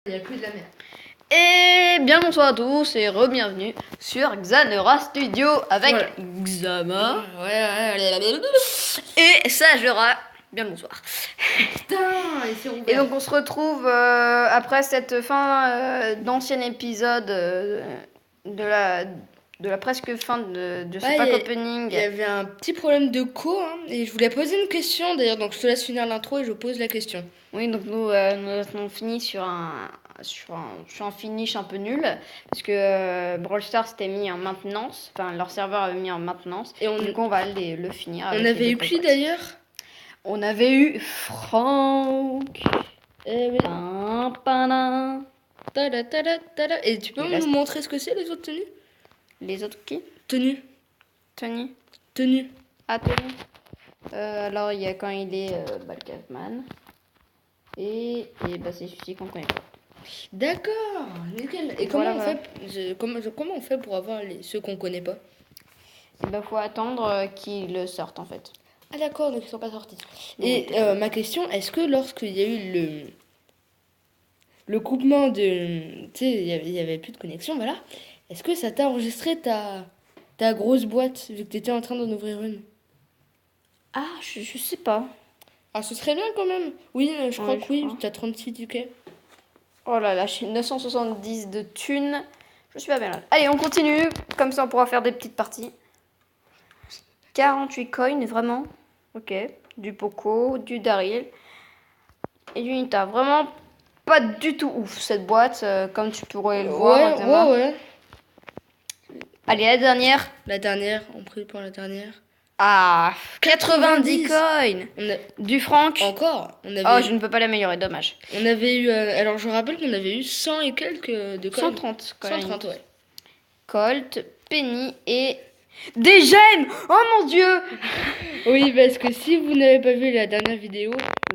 Il n'y a que de la merde. Et bien bonsoir à tous et re-bienvenue sur Xanera Studio avec Voilà. Xama Ouais. et Sajera. Bien le bonsoir. Putain, et c'est rouvert. Et donc on se retrouve après cette fin d'ancien épisode de la presque fin de ce Ouais, pack Il opening. y avait un petit problème de co, et je voulais poser une question d'ailleurs, donc je te laisse finir l'intro et je pose la question. Oui, donc nous avons fini sur un finish un peu nul parce que Brawl Stars s'était mis en maintenance, enfin leur serveur avait mis en maintenance Et du coup on va le finir. On avec avait les eu deux qui potes. d'ailleurs? On avait eu Franck. Oui. Padin. Tada, tada, tada. Et tu peux Et là, nous montrer ce que c'est les autres tenues? Les autres qui? Tenues. Tony. Tenues. Ah, Tony. Alors il y a quand il est Balkazman et bah, c'est celui-ci qu'on connaît pas. D'accord, nickel. Et Voilà, comment on fait pour avoir ceux qu'on connaît pas? Et bah faut attendre qu'ils le sortent en fait. Ah d'accord, donc ils sont pas sortis. Non, Et ma question, est-ce que lorsqu'il y a eu le coupement de... Tu sais, il y avait plus de connexion, voilà. Est-ce que ça t'a enregistré ta grosse boîte, vu que t'étais en train d'en ouvrir une? Ah, je sais pas. Ah, ce serait bien quand même. Oui, je crois Ouais, que je oui, crois. t'as 36 tickets. Oh là là, j'ai 970 de thunes. Je suis pas bien là. Allez, on continue. Comme ça, on pourra faire des petites parties. 48 coins, vraiment. Ok. Du Poco, du Daryl et du Nita. Vraiment pas du tout ouf cette boîte, comme tu pourrais le voir. Ouais. Allez, la dernière. La dernière, on prie pour la dernière. Ah, 90 coins. On a... Du Franck. Encore on avait... Oh, je ne peux pas l'améliorer, dommage. On avait eu... alors, je rappelle qu'on avait eu 100 et quelques de coins. 130 coins. 130, ouais. Colt, Penny et... Des gemmes. Oh mon dieu. Oui, parce que si vous n'avez pas vu la dernière vidéo,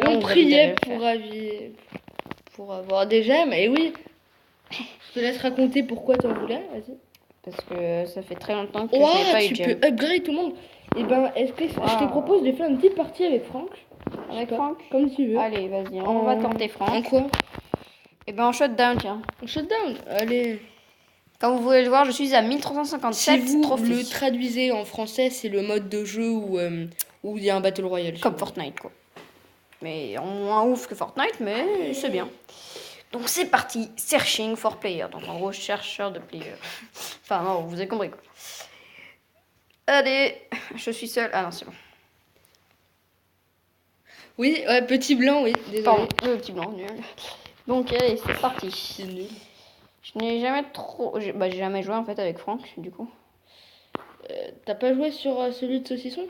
Là, on on priait valide pour avoir des gemmes. Et oui, je te laisse raconter pourquoi t'en voulais, vas-y. Parce que ça fait très longtemps que je n'ai pas eu de Tu gemme. peux upgrade tout le monde. Et ben, est-ce que je te propose de faire une petite partie avec Franck? Avec Franck? Comme tu veux. Allez, vas-y, on va tenter Franck. En quoi? Et ben en shutdown, tiens. En shutdown. Allez. Comme vous pouvez le voir, je suis à 1357 Si vous trophées. le traduisez en français, c'est le mode de jeu où il y a un battle royale. Comme Fortnite, quoi. Mais en moins ouf que Fortnite, mais c'est bien. Donc c'est parti, searching for player. Donc en gros, chercheur de player. Enfin, non, vous avez compris, quoi. Allez, je suis seule. Ah non, c'est bon. Oui, ouais, petit blanc, oui. Désolé. Pardon, le petit blanc, nul. Donc allez, c'est parti. C'est nul. Je n'ai jamais trop... j'ai jamais joué en fait avec Franck, du coup. T'as pas joué sur celui de saucisson?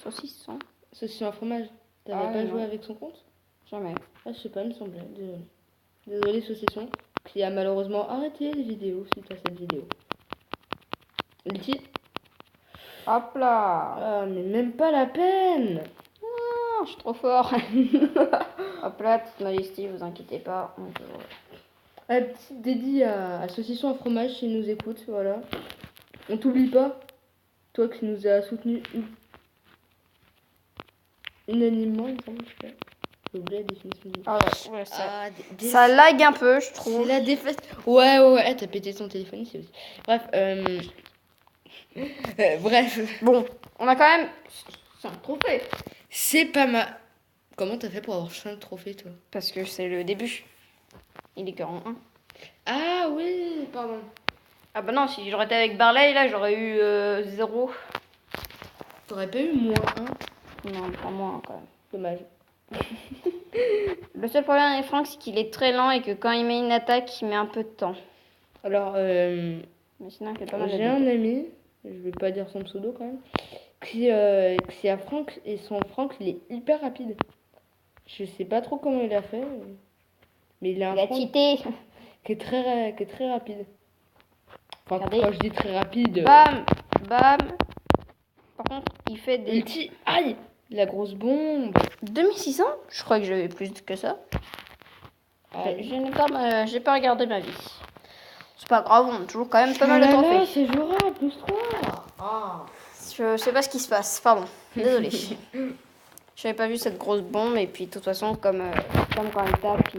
Saucisson. Saucisson à fromage. T'avais pas non. joué avec son compte? Jamais. Ah, je sais pas, il me semblait. Désolé, saucisson, qui a malheureusement arrêté les vidéos suite à cette vidéo. Ulti. Hop là. Ah, mais même pas la peine. Ah, je suis trop fort. Hop là, petite modestie, vous inquiétez pas. Un petit dédit à saucisson à fromage s'il nous écoute, voilà. On t'oublie pas, toi qui nous as soutenus unanimement, il me semble, je sais pas. J'ai oublié la définition du... Ah ouais, ça lag un peu, je trouve. C'est la défaite. Ouais, t'as pété ton téléphone ici aussi. Bref, bref. Bon, on a quand même 5 trophées. C'est pas mal. Comment t'as fait pour avoir 5 trophées, toi? Parce que c'est le début. Il est que en 1. Ah oui, pardon. Ah bah non, si j'aurais été avec Barley, là, j'aurais eu 0. T'aurais pas eu moins 1? Non, pas moins quand même. Dommage. Le seul problème avec Franck, c'est qu'il est très lent et que quand il met une attaque, il met un peu de temps. Alors, Mais sinon, il fait pas mal de j'ai dégâts. un ami, je vais pas dire son pseudo quand même, qui a Franck, et son Franck, il est hyper rapide. Je sais pas trop comment il a fait, mais il a un Il a Franck cheaté. qui est très rapide. Enfin, Regardez. quand je dis très rapide... Bam, bam. Par contre, il fait des... Ulti, aïe, la grosse bombe. 2600. Je crois que j'avais plus que ça. Aïe. J'ai pas regardé ma vie. C'est pas grave, on a toujours quand même pas mal de trophées. C'est jouable, plus 3. Je sais pas ce qui se passe, pardon. Désolé. J'avais pas vu cette grosse bombe et puis de toute façon comme quand elle tape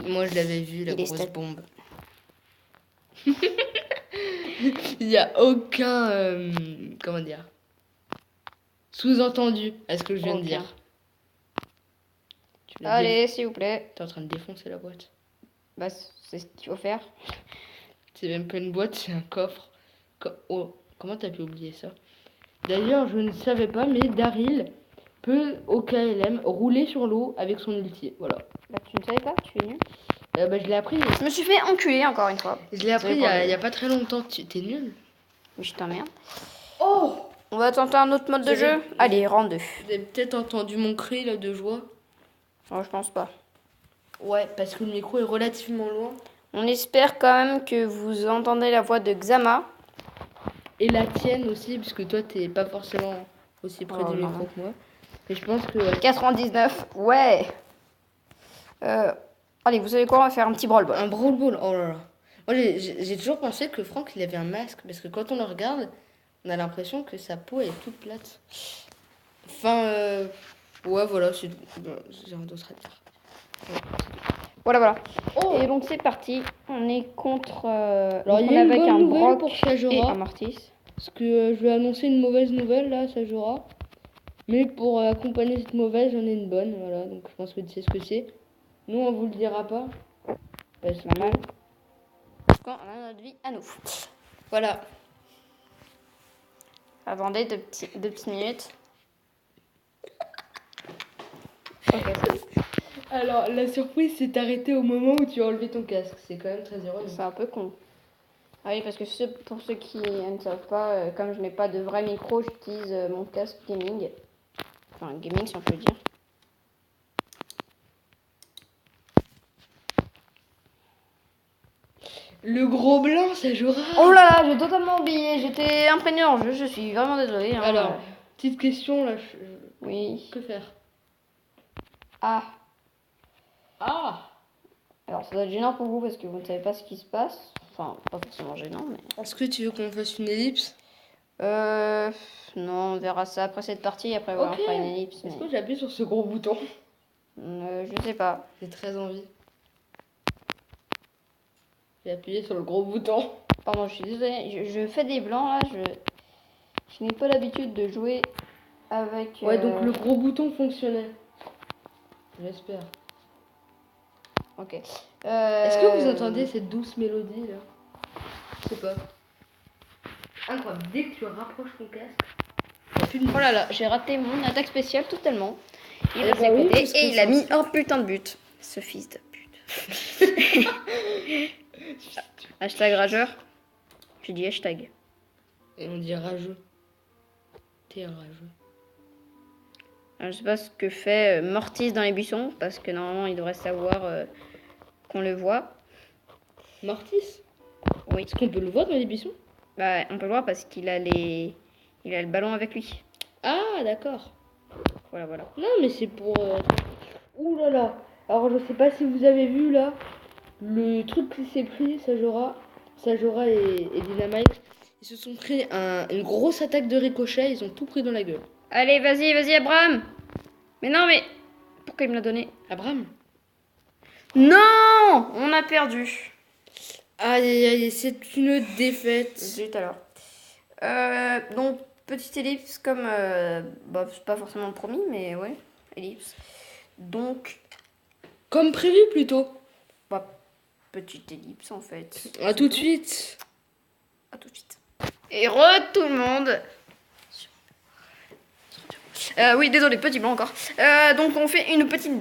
Moi, je l'avais vu, la il est grosse stat- bombe. Il n'y a aucun... comment dire? Sous-entendu à ce que je viens de Aucun. dire. Tu l'as Allez, s'il vous plaît. T'es en train de défoncer la boîte. Bah, c'est ce qu'il faut faire. C'est même pas une boîte, c'est un coffre. Oh, comment t'as pu oublier ça? D'ailleurs, je ne savais pas, mais Daryl peut, au KLM, rouler sur l'eau avec son ulti. Voilà. Bah, tu ne savais pas, tu es nul. Bah, je l'ai appris. Je me suis fait enculer encore une fois. Je l'ai appris il y a pas très longtemps. T'es nul. Mais je t'emmerde. Oh! On va tenter un autre mode de Vous avez- jeu. Allez, rang 2. Vous avez peut-être entendu mon cri là de joie. Oh, je pense pas. Ouais, parce que le micro est relativement loin. On espère quand même que vous entendez la voix de Xama. Et la tienne aussi, puisque toi t'es pas forcément aussi près Oh, du non. micro que moi. Et je pense que... 99, ouais. Allez, vous savez quoi? On va faire un petit brawl ball. Un brawl ball, oh là là. Moi j'ai toujours pensé que Franck il avait un masque, parce que quand on le regarde, on a l'impression que sa peau est toute plate. Enfin, ouais voilà, j'ai rien d'autre à dire. Voilà. Oh! Et donc c'est parti. On est contre. Alors donc il y on a une est avec bonne un nouvelle Brock pour et Sajora, un Mortis. parce que je vais annoncer une mauvaise nouvelle là, Sajora. Mais pour accompagner cette mauvaise, j'en ai une bonne, voilà, donc je pense que tu sais ce que c'est. Nous on vous le dira pas. C'est normal. Parce qu'on a notre vie à nous. Voilà. Attendez deux petites minutes. Ok, c'est bon. Alors la surprise s'est arrêtée au moment où tu as enlevé ton casque, c'est quand même très heureux. C'est un peu con. Ah oui, parce que pour ceux qui ne savent pas, comme je n'ai pas de vrai micro, j'utilise mon casque gaming. Enfin, gaming si on peut le dire. Le gros blanc, Sajora. Oh là là, j'ai totalement oublié. J'étais imprégné dans le jeu, je suis vraiment désolée. Hein. Alors, petite question là. Oui. Que faire? Ah. Ah! Alors, ça doit être gênant pour vous parce que vous ne savez pas ce qui se passe. Enfin, pas forcément gênant, mais... Est-ce que tu veux qu'on fasse une ellipse? Non, on verra ça après cette partie. Après, voilà, Ok. on fera une ellipse. Est-ce Mais... que j'appuie sur ce gros bouton? je sais pas. J'ai très envie. J'ai appuyé sur le gros bouton. Pardon, je suis désolée. Je fais des blancs là. Je n'ai pas l'habitude de jouer avec. Ouais, donc le gros bouton fonctionnait. J'espère. Ok. Est-ce que vous entendez cette douce mélodie là? Je sais pas. Incroyable, dès que tu rapproches ton casque. Oh là là, j'ai raté mon attaque spéciale totalement. Il Eh est bah à oui, côté parce que et il a ça- mis un putain de but. Ce fils de pute. Hashtag rageur. J'ai dit hashtag. Et on dit rageux. T'es rageux. Alors, je sais pas ce que fait Mortis dans les buissons parce que normalement il devrait savoir qu'on le voit. Mortis? Oui. Est-ce qu'on peut le voir dans les buissons? Bah, on peut le voir parce qu'il a il a le ballon avec lui. Ah, d'accord. Voilà. Non, mais c'est pour... Ouh là là. Alors, je sais pas si vous avez vu, là, le truc qui s'est pris, Sajora et Dynamite. Ils se sont pris une grosse attaque de ricochet, ils ont tout pris dans la gueule. Allez, vas-y, Abraham. Mais non, mais pourquoi il me l'a donné? Abraham? Non, on a perdu. Aïe, aïe, c'est une défaite. Zut alors. Donc, petite ellipse comme... bah, c'est pas forcément le promis, mais ouais, ellipse. Donc, Comme prévu, plutôt. bah, petite ellipse en fait. À tout de suite. À tout de suite. Et tout le monde. Oui, désolé, petit blanc encore. Donc, on fait une petite...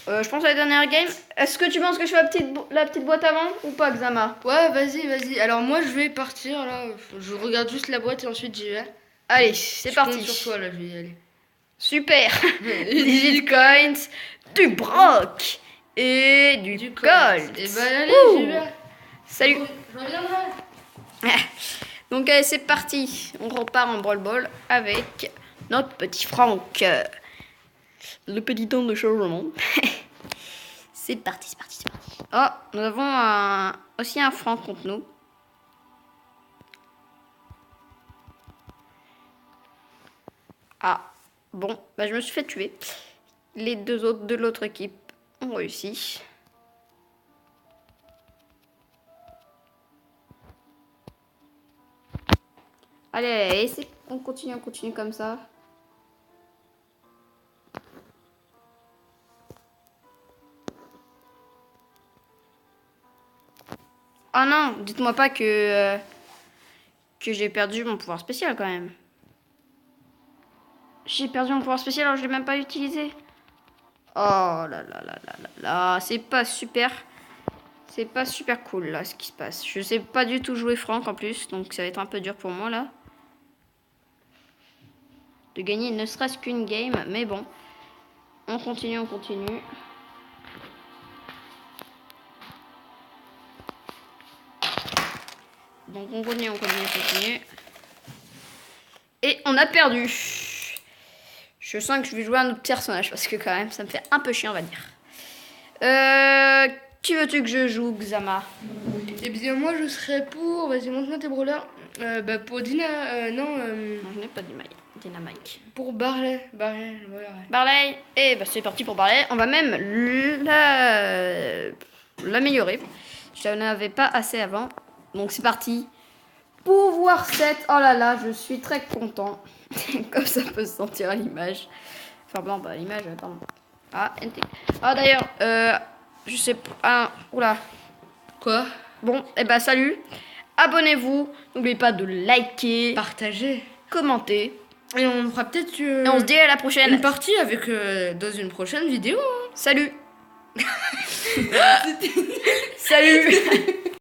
je pense à la dernière game. Est-ce que tu penses que je fais la petite boîte avant ou pas, Xama? Ouais, vas-y. Alors, moi, je vais partir, là. Je regarde juste la boîte et ensuite j'y vais. Allez, c'est Je parti. compte sur toi, là, je vais y aller. Super. 18 coins, du broc et du colt. Et bah, allez, Ouh. j'y vais. Salut. Je reviendrai. Donc allez, c'est parti. On repart en brawl ball avec notre petit Franck. Le petit temps de chargement. C'est parti. Oh, nous avons aussi un Franck contre nous. Ah, Bon, bah, je me suis fait tuer. Les deux autres de l'autre équipe ont réussi. Allez, allez, on continue comme ça. Oh non, dites-moi pas que j'ai perdu mon pouvoir spécial quand même. J'ai perdu mon pouvoir spécial alors je l'ai même pas utilisé. Oh là là là là là là, c'est pas super. C'est pas super cool là ce qui se passe. Je sais pas du tout jouer Franck en plus, donc ça va être un peu dur pour moi là. De gagner ne serait-ce qu'une game, mais bon. On continue. Donc on continue. Et on a perdu. Je sens que je vais jouer un autre personnage parce que quand même ça me fait un peu chiant on va dire. Qui veux-tu que je joue, Xama? Eh bien, moi, je serais pour... Vas-y, montre-moi tes brawlers. Pour Dina... non, Non, je n'ai pas Dynamite. pour Barley. Barley, voilà. Barley. Et bah c'est parti pour Barley. On va même l'améliorer. Je n'en avais pas assez avant. Donc c'est parti. Pouvoir 7. Oh là là, je suis très content. Comme ça peut se sentir à l'image. Enfin, blanc, pas à l'image, pardon. Ah, NT. Ah, d'ailleurs, je sais pas. Ah, oula. Quoi? Bon, et bah, salut. Abonnez-vous. N'oubliez pas de liker, Partager. commenter. Et on fera peut-être Et on se dit à la prochaine. une partie avec dans une prochaine vidéo. Salut. Salut.